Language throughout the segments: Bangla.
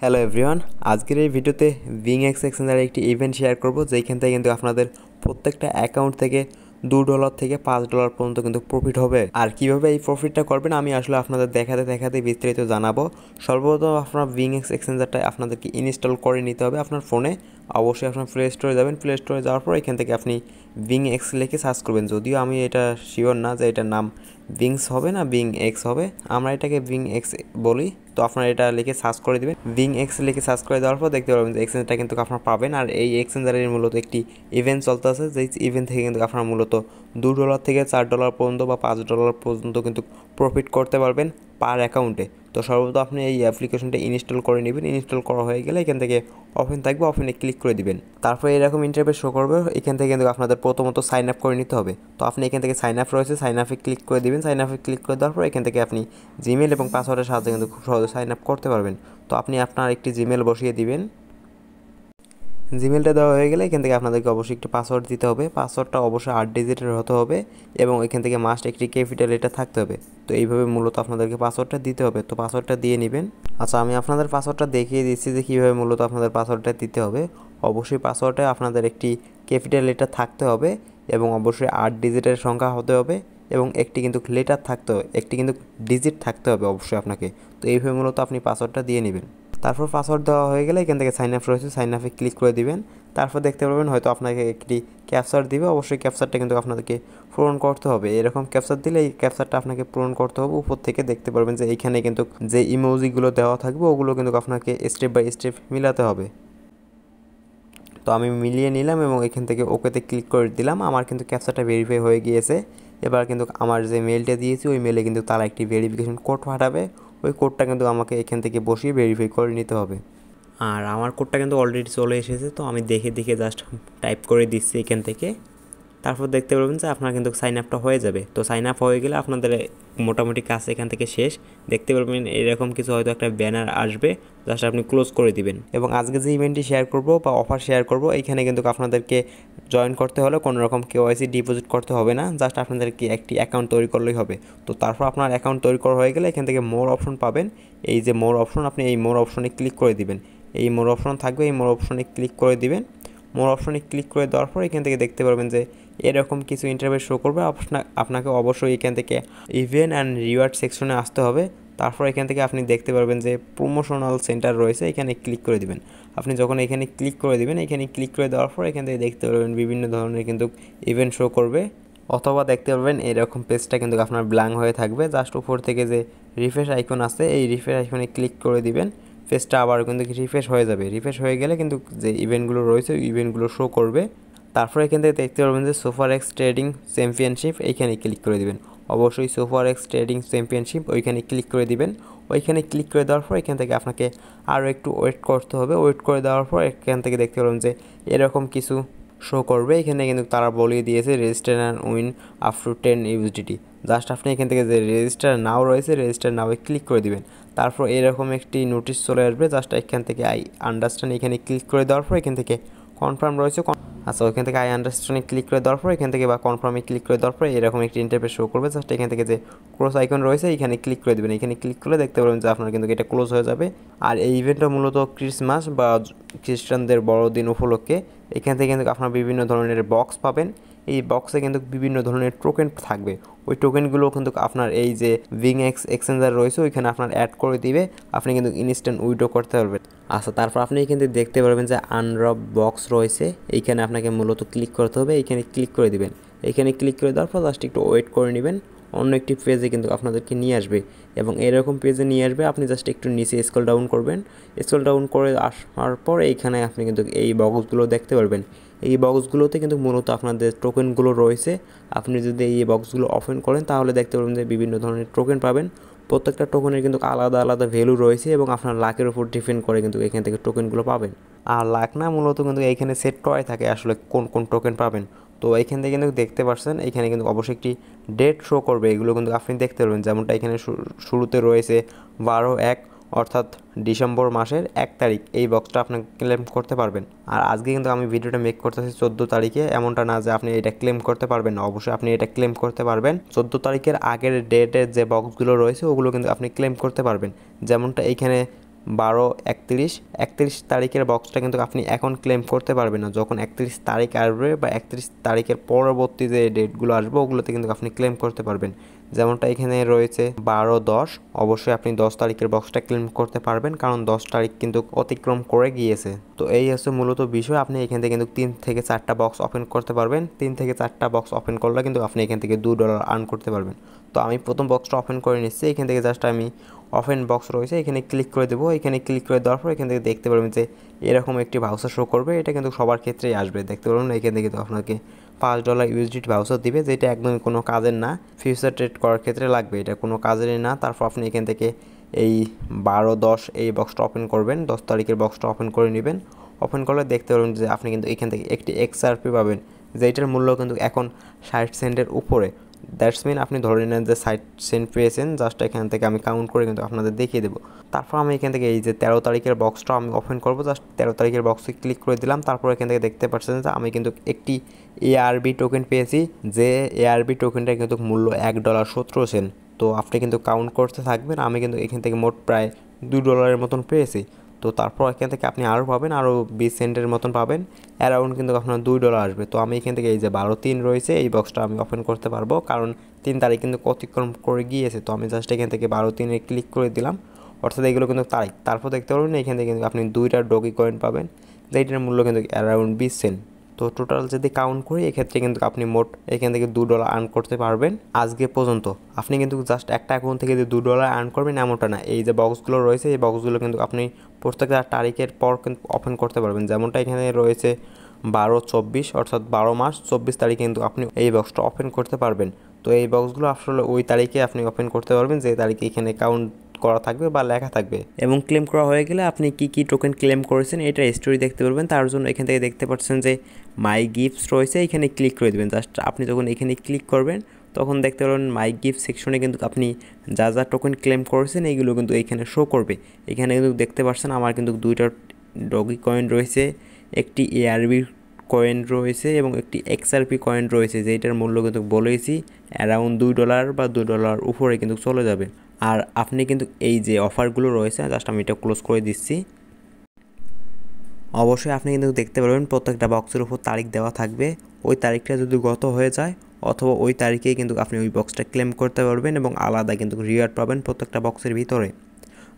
হ্যালো এভরিওয়ান, আজকের এই ভিডিওতে BingX এক্সচেঞ্জের একটি ইভেন্ট শেয়ার করব যেখান থেকে কিন্তু আপনাদের প্রত্যেকটা অ্যাকাউন্ট থেকে $2 থেকে $5 পর্যন্ত কিন্তু প্রফিট হবে। আর কিভাবে এই প্রফিটটা করবেন আমি আসলে আপনাদের দেখাতে বিস্তারিত জানাবো। সর্বপ্রথম আপনার BingX এক্সচেঞ্জারটা আপনাদেরকে ইনস্টল করে নিতে হবে আপনার ফোনে। অবশ্যই আপনার প্লে স্টোরে যাবেন, প্লে স্টোরে যাওয়ার পর এখান থেকে আপনি BingX লিখে সার্চ করবেন। যদিও আমি এটা শিওর না যে এটার নাম বিংস হবে না BingX হবে, আমরা এটাকে BingX বলি। তো আপনারা এটা লিখে সার্চ করে দেবেন। BingX লিখে সার্চ করে দেওয়ার পর দেখতে পারবেন যে এক্সচেঞ্জটা কিন্তু আপনারা পাবেন। আর এই এক্সচেঞ্জারের মূলত একটি ইভেন্ট চলতেছে, যেই ইভেন্ট থেকে কিন্তু আপনারা মূলত $2 থেকে $4 পর্যন্ত বা $5 পর্যন্ত কিন্তু প্রফিট করতে পারবেন পার অ্যাকাউন্টে। তো সর্বপ্রথম আপনি এই অ্যাপ্লিকেশনটা ইনস্টল করে নেবেন। ইনস্টল করা হয়ে গেলে এখান থেকে ওপেন থাকবে, ওপেনে ক্লিক করে দিবেন। তারপরে এরকম ইন্টারফেস শো করবে। এখান থেকে কিন্তু আপনাদের প্রথমত সাইন আপ করে নিতে হবে। তো আপনি এখান থেকে সাইন আপ রয়েছে, সাইন আপে ক্লিক করে দিবেন। সাইন আপে ক্লিক করে দেওয়ার পর এখান থেকে আপনি জিমেল এবং পাসওয়ার্ডের সাহায্যে কিন্তু খুব সহজে সাইন আপ করতে পারবেন। তো আপনি আপনার একটি জিমেল বসিয়ে দিবেন। জিমেলটা দেওয়া হয়ে গেলে এখান থেকে আপনাদেরকে অবশ্যই একটি পাসওয়ার্ড দিতে হবে। পাসওয়ার্ডটা অবশ্যই 8 ডিজিটের হতে হবে এবং এখান থেকে মাস্ট একটি ক্যাপিটাল এটা থাকতে হবে। তো এইভাবে মূলত আপনাদেরকে পাসওয়ার্ডটা দিতে হবে। তো পাসওয়ার্ডটা দিয়ে নেবেন। আচ্ছা, আমি আপনাদের পাসওয়ার্ডটা দেখিয়ে দিচ্ছি যে কীভাবে মূলত আপনাদের পাসওয়ার্ডটা দিতে হবে। অবশ্যই পাসওয়ার্ডে আপনাদের একটি ক্যাপিটাল লেটার থাকতে হবে এবং অবশ্যই 8 ডিজিটের সংখ্যা হতে হবে এবং একটি কিন্তু লেটার থাকতে হবে, একটি কিন্তু ডিজিট থাকতে হবে অবশ্যই আপনাকে। তো এইভাবে মূলত আপনি পাসওয়ার্ডটা দিয়ে নেবেন। তারপর পাসওয়ার্ড দেওয়া হয়ে গেলে এখান থেকে সাইন আপ রয়েছে, সাইন আপে ক্লিক করে দিবেন। তারপর দেখতে পারবেন হয়তো আপনাকে একটি ক্যাপচার দিবে। অবশ্যই ক্যাপচারটা কিন্তু আপনাদেরকে পূরণ করতে হবে। এরকম ক্যাপচার দিলে এই ক্যাপচারটা আপনাকে পূরণ করতে হবে। উপর থেকে দেখতে পারবেন যে এইখানে কিন্তু যে ইমোজিগুলো দেওয়া থাকবে ওগুলো কিন্তু আপনাকে স্টেপ বাই স্টেপ মিলাতে হবে। তো আমি মিলিয়ে নিলাম এবং এখান থেকে ওকেতে ক্লিক করে দিলাম। আমার কিন্তু ক্যাপচারটা ভেরিফাই হয়ে গিয়েছে। এবার কিন্তু আমার যে মেলটা দিয়েছি ওই মেলে কিন্তু তারা একটি ভেরিফিকেশন কোড পাঠাবে। ওই কোডটা কিন্তু আমাকে এখান থেকে বসিয়ে ভেরিফাই করে নিতে হবে। আর আমার কোডটা কিন্তু অলরেডি চলে এসেছে। তো আমি দেখে জাস্ট টাইপ করে দিচ্ছি এখান থেকে। তারপর দেখতে পারবেন যে আপনার কিন্তু সাইন আপটা হয়ে যাবে। তো সাইন আপ হয়ে গেলে আপনাদের মোটামুটি কাজ এখান থেকে শেষ। দেখতে পারবেন এরকম কিছু হয়তো একটা ব্যানার আসবে, জাস্ট আপনি ক্লোজ করে দিবেন। এবং আজকে যে ইভেন্টটি শেয়ার করব বা অফার শেয়ার করব এইখানে কিন্তু আপনাদেরকে জয়েন করতে হলে কোনো রকম KYC ডিপোজিট করতে হবে না, জাস্ট আপনাদেরকে একটি অ্যাকাউন্ট তৈরি করলেই হবে। তো তারপর আপনার অ্যাকাউন্ট তৈরি করা হয়ে গেলে এখান থেকে মোর অপশন পাবেন। এই যে মোর অপশন, আপনি এই মোর অপশনে ক্লিক করে দিবেন। এই মোর অপশন থাকবে, এই মোর অপশনে ক্লিক করে দিবেন। মোর অপশনে ক্লিক করে দেওয়ার পর এখান থেকে দেখতে পারবেন যে এরকম কিছু ইন্টারফেস শো করবে। আপনাকে অবশ্যই এখান থেকে ইভেন্ট অ্যান্ড রিওয়ার্ড সেকশনে আসতে হবে। তারপর এখান থেকে আপনি দেখতে পারবেন যে প্রমোশনাল সেন্টার রয়েছে, এখানে ক্লিক করে দিবেন। আপনি যখন এখানে ক্লিক করে দিবেন, এখানে ক্লিক করে দেওয়ার পর এখান থেকে দেখতে পারবেন বিভিন্ন ধরনের কিন্তু ইভেন্ট শো করবে। অথবা দেখতে পারবেন এরকম পেজটা কিন্তু আপনার ব্ল্যাঙ্ক হয়ে থাকবে। জাস্ট উপর থেকে যে রিফ্রেশ আইকন আছে এই রিফ্রেশ আইকনে ক্লিক করে দিবেন। পেজটা আবার কিন্তু রিফ্রেশ হয়ে যাবে। রিফ্রেশ হয়ে গেলে কিন্তু যে ইভেন্টগুলো রয়েছে ওই ইভেন্টগুলো শো করবে। তারপর এখান থেকে দেখতে পারবেন যে SuperX ট্রেডিং চ্যাম্পিয়নশিপ, এইখানে ক্লিক করে দিবেন। অবশ্যই SuperX ট্রেডিং চ্যাম্পিয়নশিপ ওইখানে ক্লিক করে দিবেন। ওইখানে ক্লিক করে দেওয়ার পর এখান থেকে আপনাকে আরও একটু ওয়েট করতে হবে। ওয়েট করে দেওয়ার পর এখান থেকে দেখতে পারবেন যে এরকম কিছু শো করবে। এখানে কিন্তু তারা বলিয়ে দিয়েছে register and win up to 10 USDT। Just আপনি এখান থেকে যে রেজিস্টার নাও রয়েছে রেজিস্টার নাওয়ে ক্লিক করে দিবেন। তারপর এরকম একটি নোটিশ চলে আসবে। জাস্ট এখান থেকে আই আন্ডারস্ট্যান্ড এখানে ক্লিক করে দেওয়ার পর এখান থেকে কনফার্ম রয়েছে। আচ্ছা, ওইখান থেকে আই আন্ডারস্ট্যান্ডে ক্লিক করে দেওয়ার পর এখান থেকে বা কনফার্মে ক্লিক করে দেওয়ার পর এরকম একটি ইন্টারফেস শো করবে। জাস্ট এখান থেকে যে ক্লোজ আইকন রয়েছে এখানে ক্লিক করে দেবেন। এখানে ক্লিক করলে দেখতে পাবেন যে আপনার কিন্তু এটা ক্লোজ হয়ে যাবে। আর এই ইভেন্টটা মূলত ক্রিসমাস বা খ্রিস্টানদের বড়দিন উপলক্ষে এখান থেকে কিন্তু আপনার বিভিন্ন ধরনের বক্স পাবেন। এই বক্সে কিন্তু বিভিন্ন ধরনের টোকেন থাকবে। ওই টোকেনগুলো কিন্তু আপনার এই যে BingX এক্সচেঞ্জার রয়েছে ওইখানে আপনার অ্যাড করে দিবে। আপনি কিন্তু ইনস্ট্যান্ট উইথড্র করতে পারবেন। আচ্ছা, তারপর আপনি এখান থেকে দেখতে পারবেন যে আনড্রপ বক্স রয়েছে, এইখানে আপনাকে মূলত ক্লিক করতে হবে। এইখানে ক্লিক করে দিবেন। এইখানে ক্লিক করে দেওয়ার পর জাস্ট একটু ওয়েট করে নেবেন। অন্য একটি পেজে কিন্তু আপনাদেরকে নিয়ে আসবে এবং এরকম পেজে নিয়ে আসবে। আপনি জাস্ট একটু নিচে স্ক্রল ডাউন করবেন। স্ক্রল ডাউন করে আসার পর এইখানে আপনি কিন্তু এই বক্সগুলো দেখতে পারবেন। এই বক্সগুলোতে কিন্তু মূলত আপনাদের টোকেনগুলো রয়েছে। আপনি যদি এই বক্সগুলো ওপেন করেন তাহলে দেখতে পারবেন যে বিভিন্ন ধরনের টোকেন পাবেন। প্রত্যেকটা টোকেনের কিন্তু আলাদা ভ্যালু রয়েছে এবং আপনার লাখের উপর ডিপেন্ড করে কিন্তু এখান থেকে টোকেনগুলো পাবেন। আর লাখ না, মূলত কিন্তু এইখানে সেট করাই থাকে আসলে কোন টোকেন পাবেন। তো এইখান থেকে কিন্তু দেখতে পাচ্ছেন এখানে কিন্তু অবশ্যই একটি ডেট শো করবে। এগুলো কিন্তু আপনি দেখতে পারবেন, যেমনটা এখানে শুরুতে রয়েছে 12/1 অর্থাৎ ডিসেম্বর মাসের 1 তারিখ। এই বক্সটা আপনি ক্লেম করতে পারবেন। আর আজকে কিন্তু আমি ভিডিওটা মেক করতেছি 14 তারিখে। এমনটা না যে আপনি এটা ক্লেম করতে পারবেন না, অবশ্যই আপনি এটা ক্লেম করতে পারবেন। 14 তারিখের আগের ডেটের যে বক্সগুলো রয়েছে ওগুলো কিন্তু আপনি ক্লেম করতে পারবেন। যেমনটা এইখানে 12/31 তারিখের বক্সটা কিন্তু আপনি এখন ক্লেম করতে পারবেন না। যখন 31 তারিখ আসবে বা 31 তারিখের পরবর্তী যে ডেটগুলো আসবে ওগুলোতে কিন্তু আপনি ক্লেম করতে পারবেন। যেমনটা এখানে রয়েছে 12/10, অবশ্যই আপনি 10 তারিখের বক্সটা ক্লেম করতে পারবেন, কারণ 10 তারিখ কিন্তু অতিক্রম করে গিয়েছে। তো এই হচ্ছে মূলত বিষয়। আপনি এখান থেকে কিন্তু 3 থেকে 4টা বক্স ওপেন করতে পারবেন। 3 থেকে 4টা বক্স ওপেন করলে কিন্তু আপনি এখান থেকে $2 আর্ন করতে পারবেন। তো আমি প্রথম বক্সটা ওপেন করে নিচ্ছি। এখান থেকে জাস্ট আমি ওপেন বক্স রয়েছে এখানে ক্লিক করে দেবো। এখানে ক্লিক করে দেওয়ার পর এখান থেকে দেখতে পারবেন যে এরকম একটি ভাউচার শো করবে। এটা কিন্তু সবার ক্ষেত্রেই আসবে, দেখতে পারবেন। এখান থেকে কিন্তু আপনাকে $5 USDT ভাউচার দিবে, যেটা একদমই কোনো কাজের না। ফিউচার ট্রেড করার ক্ষেত্রে লাগবে, এটা কোনো কাজেরই না। তারপর আপনি এখান থেকে এই 12/10 এই বক্সটা ওপেন করবেন, 10 তারিখের বক্সটা ওপেন করে নেবেন। ওপেন করলে দেখতে পারবেন যে আপনি কিন্তু এখান থেকে একটি XRP পাবেন, যেটার মূল্য কিন্তু এখন 60 সেন্টের উপরে। দ্যাটস মিন আপনি ধরে নেন যে 60 সেন্ট পেয়েছেন। জাস্ট এখান থেকে আমি কাউন্ট করে কিন্তু আপনাদের দেখিয়ে দেবো। তারপর আমি এখান থেকে এই যে 13 তারিখের বক্সটা আমি ওপেন করবো। জাস্ট 13 তারিখের বক্সে ক্লিক করে দিলাম। তারপর এখান থেকে দেখতে পাচ্ছেন যে আমি কিন্তু একটি ARB টোকেন পেয়েছি, যে ARB টোকেনটা কিন্তু মূল্য $1.17। তো আপনি কিন্তু কাউন্ট করতে থাকবেন। আমি কিন্তু এখান থেকে মোট প্রায় $2 মতন পেয়েছি। তো তারপর এখান থেকে আপনি আরও পাবেন, আরও 20 সেন্টের মতন পাবেন। অ্যারাউন্ড কিন্তু আপনার $2 আসবে। তো আমি এখান থেকে এই যে 12/3 রয়েছে এই বক্সটা আমি ওপেন করতে পারবো, কারণ 3 তারিখ কিন্তু অতিক্রম করে গিয়েছে। তো আমি জাস্ট এখান থেকে 12/3-এ ক্লিক করে দিলাম, অর্থাৎ এগুলো কিন্তু তারিখ। তারপর দেখতে পারবেন এখান থেকে কিন্তু আপনি 2টা ডগি কয়েন পাবেন, যেটার মূল্য কিন্তু অ্যারাউন্ড 20 সেন্ট। তো টোটাল যদি কাউন্ট করি এক্ষেত্রে কিন্তু আপনি মোট এখান থেকে $2 আর্ন করতে পারবেন আজকে পর্যন্ত। আপনি কিন্তু জাস্ট একটা অ্যাকাউন্ট থেকে যে $2 আর্ন করবেন এমনটা না। এই যে বক্সগুলো রয়েছে এই বক্সগুলো কিন্তু আপনি প্রত্যেকটা তারিখের পর কিন্তু ওপেন করতে পারবেন। যেমনটা এখানে রয়েছে 12/24, অর্থাৎ 12 মার্চ 24 তারিখে কিন্তু আপনি এই বক্সটা ওপেন করতে পারবেন। তো এই বক্সগুলো আসলে ওই তারিখে আপনি ওপেন করতে পারবেন যে তারিখে এখানে কাউন্ট করা থাকবে বা লেখা থাকবে। এবং ক্লেম করা হয়ে গেলে আপনি কি টোকেন ক্লেম করেছেন এটা স্টোরি দেখতে পারবেন। তার জন্য এখান থেকে দেখতে পাচ্ছেন যে মাই গিফটস রয়েছে, এখানে ক্লিক করে দেবেন। জাস্ট আপনি যখন এখানে ক্লিক করবেন তখন দেখতে পারবেন মাই গিফট সেকশনে কিন্তু আপনি যা যা টোকেন ক্লেম করেছেন এইগুলো কিন্তু এখানে শো করবে। এখানে কিন্তু দেখতে পাচ্ছেন আমার কিন্তু 2টা ডগি কয়েন রয়েছে, একটি ARB কয়েন রয়েছে এবং একটি XRP কয়েন রয়েছে, যেটার মূল্য কিন্তু বলেছি অ্যারাউন্ড $2 বা $2 উপরে কিন্তু চলে যাবে। আর আপনি কিন্তু এই যে অফারগুলো রয়েছে, জাস্ট আমি এটা ক্লোজ করে দিচ্ছি। অবশ্যই আপনি কিন্তু দেখতে পারবেন প্রত্যেকটা বক্সের উপর তারিখ দেওয়া থাকবে। ওই তারিখটা যদি গত হয়ে যায় অথবা ওই তারিখেই কিন্তু আপনি ওই বক্সটা ক্লেম করতে পারবেন এবং আলাদা কিন্তু রিওয়ার্ড পাবেন প্রত্যেকটা বক্সের ভিতরে।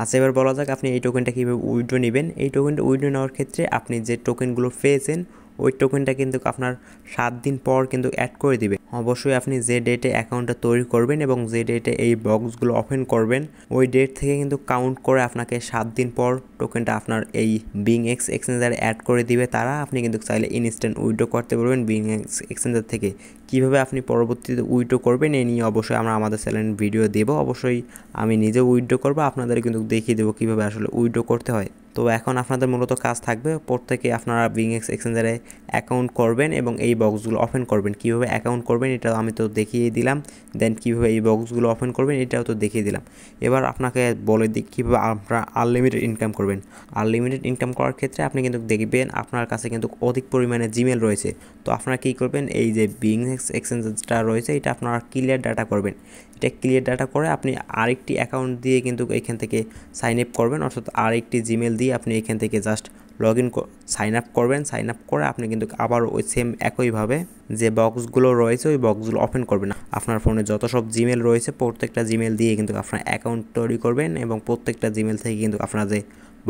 আচ্ছা, এবার বলা যাক আপনি এই টোকেনটা কীভাবে উইথড্র নেবেন। এই টোকেনটা উইথড্র নেওয়ার ক্ষেত্রে আপনি যে টোকেনগুলো পেয়েছেন ওই টোকেনটা কিন্তু আপনার 7 দিন পর কিন্তু অ্যাড করে দিবে। অবশ্যই আপনি যে ডেটে অ্যাকাউন্টটা তৈরি করবেন এবং যে ডেটে এই বক্সগুলো ওপেন করবেন ওই ডেট থেকে কিন্তু কাউন্ট করে আপনাকে 7 দিন পর টোকেনটা আপনার এই BingX এক্সচেঞ্জারে অ্যাড করে দিবে তারা। আপনি কিন্তু চাইলে ইনস্ট্যান্ট উইথড্র করতে পারবেন BingX এক্সচেঞ্জার থেকে। কীভাবে আপনি পরবর্তীতে উইথড্র করবেন এই নিয়ে অবশ্যই আমরা আমাদের চ্যানেলে ভিডিও দেবো। অবশ্যই আমি নিজেও উইথড্র করবো, আপনাদের কিন্তু দেখিয়ে দেবো কীভাবে আসলে উইথড্র করতে হয়। তো এখন আপনাদের মূলত কাজ থাকবে প্রত্যেকে আপনারা BingX এক্সচেঞ্জারে অ্যাকাউন্ট করবেন এবং এই বক্সগুলো ওপেন করবেন। কীভাবে অ্যাকাউন্ট করবেন এটা আমি তো দেখিয়ে দিলাম, দেন কীভাবে এই বক্সগুলো ওপেন করবেন এটাও তো দেখিয়ে দিলাম। এবার আপনাকে বলে দিই কীভাবে আপনারা আনলিমিটেড ইনকাম করবেন। আনলিমিটেড ইনকাম করার ক্ষেত্রে আপনি কিন্তু দেখবেন আপনার কাছে কিন্তু অধিক পরিমাণে জিমেল রয়েছে। তো আপনারা কী করবেন, এই যে BingX এক্সচেঞ্জটা রয়েছে এটা আপনারা ক্লিয়ার ডাটা করবেন। এটা ক্লিয়ার ডাটা করে আপনি আরেকটি অ্যাকাউন্ট দিয়ে কিন্তু এখান থেকে সাইন আপ করবেন, অর্থাৎ আরেকটি জিমেল দিয়ে আপনি এখান থেকে just log in sign up করবেন। সাইন আপ করে আপনি কিন্তু আবার ওই সেম একইভাবে যে বক্সগুলো রয়েছে ওই বক্সগুলো ওপেন করবেন। আপনার ফোনে যত সব জিমেল রয়েছে প্রত্যেকটা জিমেল দিয়ে কিন্তু আপনার অ্যাকাউন্ট তৈরি করবেন এবং প্রত্যেকটা জিমেল থেকে কিন্তু আপনার যে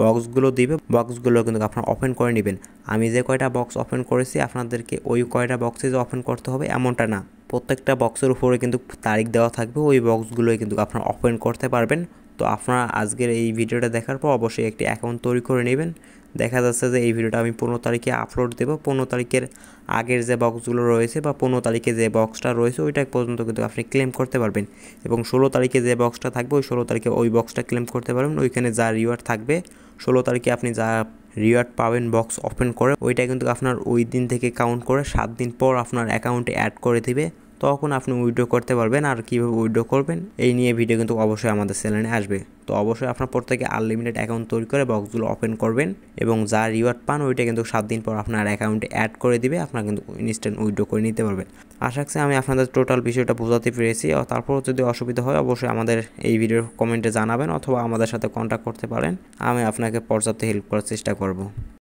বক্সগুলো দিবে বক্সগুলো কিন্তু আপনারা ওপেন করে নেবেন। আমি যে কয়টা বক্স ওপেন করেছি আপনাদেরকে ওই কয়টা বক্সে যে ওপেন করতে হবে এমনটা না, প্রত্যেকটা বক্সের উপরে কিন্তু তারিখ দেওয়া থাকবে, ওই বক্সগুলোই কিন্তু আপনারা ওপেন করতে পারবেন। তো আপনারা আজকের এই ভিডিওটা দেখার পর অবশ্যই একটি অ্যাকাউন্ট তৈরি করে নেবেন। দেখা যাচ্ছে যে এই ভিডিওটা আমি 15 তারিখে আপলোড দেবো। 15 তারিখের আগের যে বক্সগুলো রয়েছে বা 15 তারিখে যে বক্সটা রয়েছে ওইটা পর্যন্ত কিন্তু আপনি ক্লেম করতে পারবেন এবং 16 তারিখে যে বক্সটা থাকবে ওই 16 তারিখে ওই বক্সটা ক্লেম করতে পারবেন। ওইখানে যা রিওয়ার্ড থাকবে 16 তারিখে আপনি যা রিওয়ার্ড পাবেন বক্স ওপেন করে ওইটা কিন্তু আপনার ওই দিন থেকে কাউন্ট করে 7 দিন পর আপনার অ্যাকাউন্টে অ্যাড করে দিবে। তখন আপনি উইথড্র করতে পারবেন। আর কীভাবে উইথড্র করবেন এই নিয়ে ভিডিও কিন্তু অবশ্যই আমাদের চ্যানেলে আসবে। তো অবশ্যই আপনার প্রত্যেকে আনলিমিটেড অ্যাকাউন্ট তৈরি করে বক্সগুলো ওপেন করবেন এবং যা রিওয়ার্ড পান ওইটা কিন্তু 7 দিন পর আপনার অ্যাকাউন্টে অ্যাড করে দিবে, আপনারা কিন্তু ইনস্ট্যান্ট উইথড্র করে নিতে পারবেন। আশা করছি আমি আপনাদের টোটাল বিষয়টা বোঝাতে পেরেছি। তারপরও যদি অসুবিধা হয় অবশ্যই আমাদের এই ভিডিওর কমেন্টে জানাবেন অথবা আমাদের সাথে কন্ট্যাক্ট করতে পারেন। আমি আপনাকে পর্যাপ্ত হেল্প করার চেষ্টা করব।